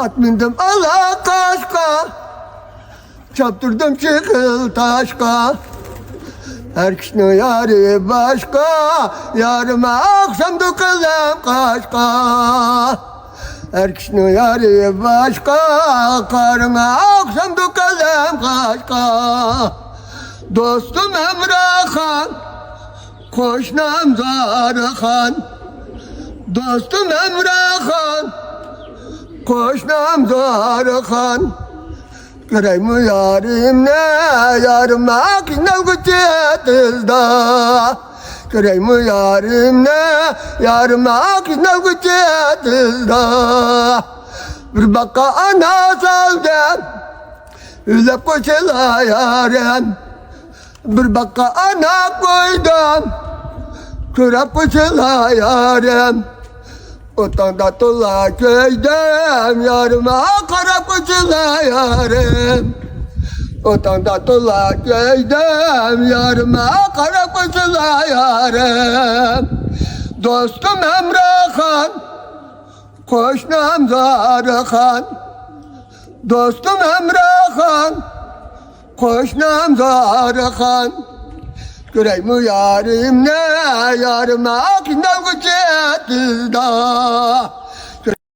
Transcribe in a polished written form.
At bindim ala kaşka, çaptırdım çıkıl taşka. Her kişinin yarı başka, yarıma akşam dökülem kaşka. Her kişinin yarı başka, karına akşam dökülem kaşka. Dostum Emre Han, koşnam Zara Han. Dostum Emre Han, koşnam Zara Han. Göreyim yarim ne, yarim akşam gücetizda. Göreyim yarim ne, yarim akşam gücetizda. Bir baka ana savdem, üzep koşula yarim. Bir baka ana koydum, kürep koşula yarim. Otanda tola köydüm, yarıma kara koşula yarim. Otanda tola köydüm, yarıma kara koşula yarim. Dostum Emre Han, koşnam Zara Han. Dostum Emre Han, koşnam Zara Han. Göreyim yarim ne, yarım akşam gücetizda.